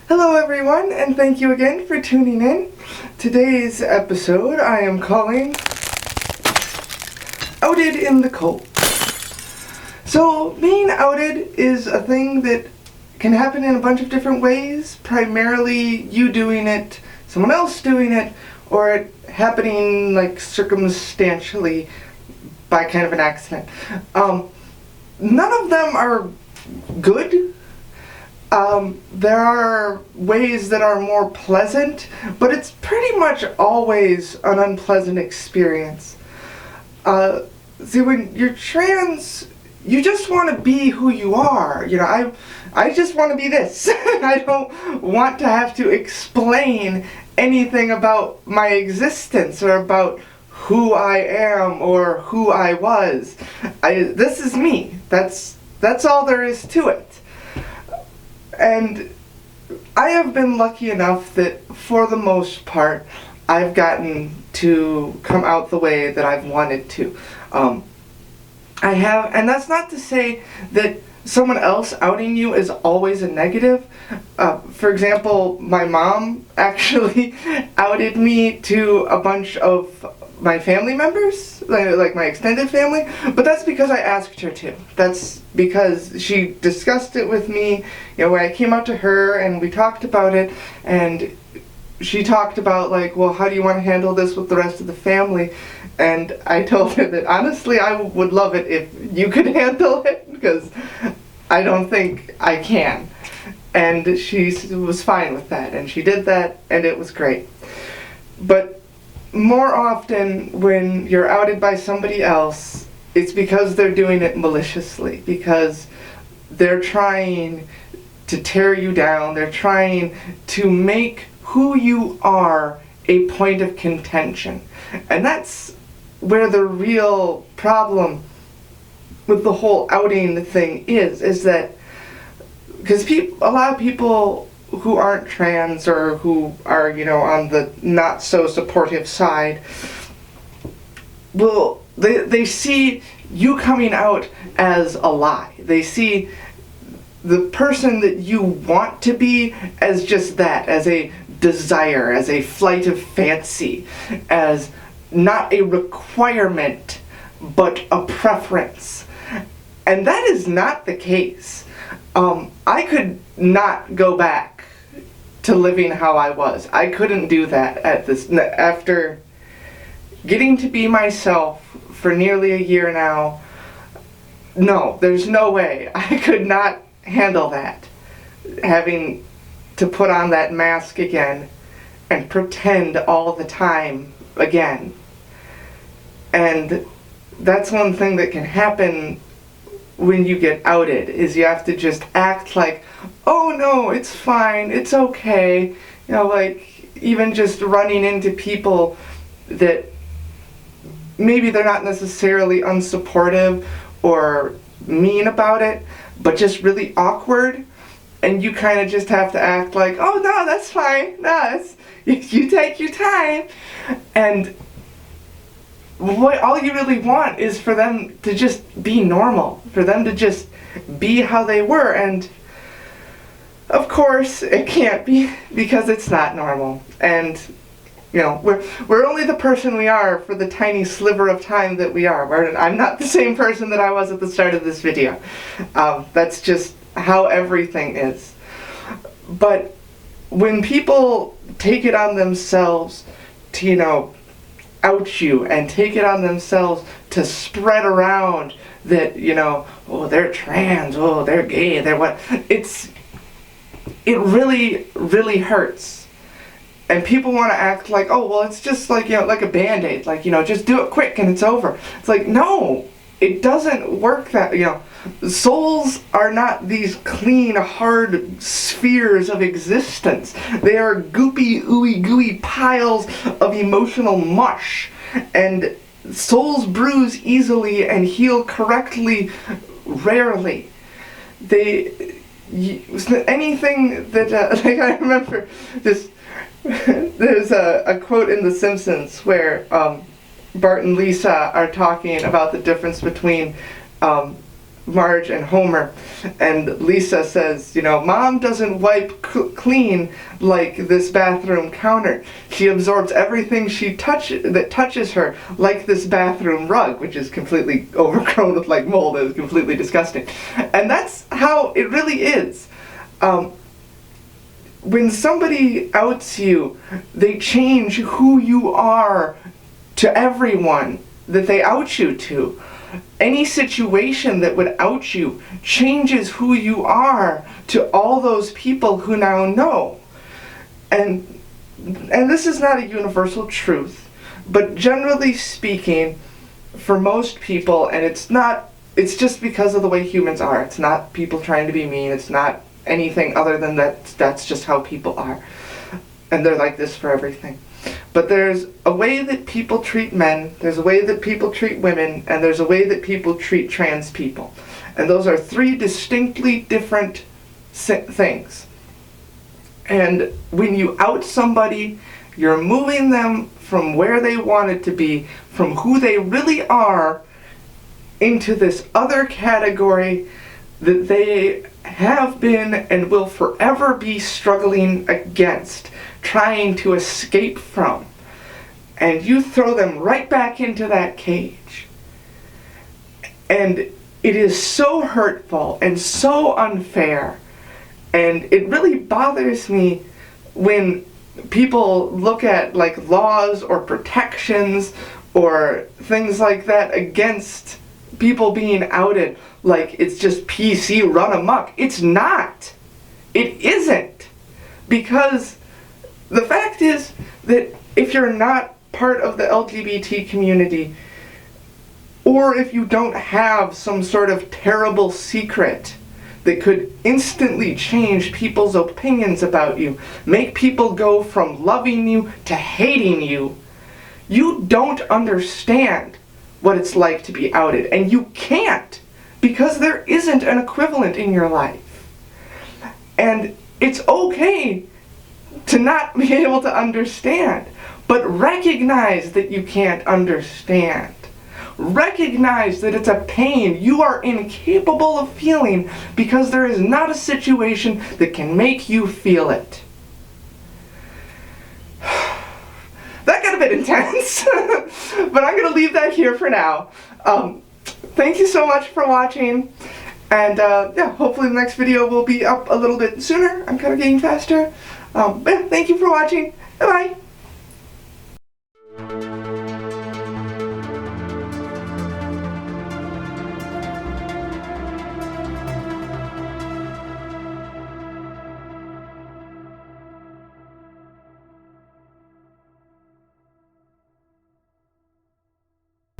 Hello everyone, and thank you again for tuning in. Today's episode I am calling Outed in the Cold. So, being outed is a thing that can happen in a bunch of different ways. Primarily you doing it, someone else doing it, or it happening like circumstantially by kind of an accident. None of them are good. There are ways that are more pleasant, but it's pretty much always an unpleasant experience. See, when you're trans, you just want to be who you are. You know, I just want to be this. I don't want to have to explain anything about my existence or about who I am or who I was. This is me. That's all there is to it. And I have been lucky enough that, for the most part, I've gotten to come out the way that I've wanted to. I have, and that's not to say that someone else outing you is always a negative. For example, my mom actually outed me to a bunch of my family members, like my extended family, but that's because I asked her to. That's because she discussed it with me, you know, when I came out to her and we talked about it, and she talked about like, well, how do you want to handle this with the rest of the family? And I told her that honestly I would love it if you could handle it, because I don't think I can. And she was fine with that, and she did that, and it was great. But more often when you're outed by somebody else, it's because they're doing it maliciously, because they're trying to tear you down, they're trying to make who you are a point of contention. And that's where the real problem with the whole outing thing is that, because a lot of people who aren't trans or who are, you know, on the not so supportive side, well, they see you coming out as a lie. They see the person that you want to be as just that, as a desire, as a flight of fancy, as not a requirement, but a preference. And that is not the case. I could not go back to living how I was. I couldn't do that after getting to be myself for nearly a year now. No, there's no way. I could not handle that. Having to put on that mask again and pretend all the time again. And that's one thing that can happen when you get outed, is you have to just act like, oh no, it's fine, it's okay. You know, like, even just running into people that maybe they're not necessarily unsupportive or mean about it, but just really awkward, and you kind of just have to act like, oh no, that's fine, no, you take your time. And all you really want is for them to just be normal, for them to just be how they were, and of course it can't be, because it's not normal. And you know, we're only the person we are for the tiny sliver of time that we are. I'm not the same person that I was at the start of this video. That's just how everything is. But when people take it on themselves to, you know, out you, and take it on themselves to spread around that, you know, oh, they're trans, oh, they're gay, they're what, it really, really hurts. And people want to act like, oh, well, it's just like, you know, like a Band-Aid, like, you know, just do it quick and it's over. It's like, no, it doesn't work that, you know, souls are not these clean, hard spheres of existence. They are goopy, ooey gooey piles of emotional mush. And souls bruise easily and heal correctly rarely. Anything that, like, I remember this, there's a quote in The Simpsons where Bart and Lisa are talking about the difference between Marge and Homer, and Lisa says, you know, Mom doesn't wipe clean like this bathroom counter. She absorbs everything that touches her, like this bathroom rug, which is completely overgrown with like mold. It's completely disgusting. And that's how it really is. When somebody outs you, they change who you are to everyone that they out you to. Any situation that would out you changes who you are to all those people who now know. And this is not a universal truth, but generally speaking, for most people, and it's just because of the way humans are. It's not people trying to be mean. It's not anything other than that's just how people are. And they're like this for everything. But there's a way that people treat men, there's a way that people treat women, and there's a way that people treat trans people. And those are three distinctly different things. And when you out somebody, you're moving them from where they wanted to be, from who they really are, into this other category that they have been and will forever be struggling against, trying to escape from. And you throw them right back into that cage. And it is so hurtful and so unfair. And it really bothers me when people look at like laws or protections or things like that against people being outed like it's just PC run amok. It's not. It isn't. Because the fact is that if you're not part of the LGBT community, or if you don't have some sort of terrible secret that could instantly change people's opinions about you, make people go from loving you to hating you, you don't understand what it's like to be outed. And you can't, because there isn't an equivalent in your life. And it's okay to not be able to understand, but recognize that you can't understand. Recognize that it's a pain you are incapable of feeling because there is not a situation that can make you feel it. That got a bit intense, but I'm going to leave that here for now. Thank you so much for watching, and yeah, hopefully the next video will be up a little bit sooner. I'm kind of getting faster. But yeah, thank you for watching. Bye-bye.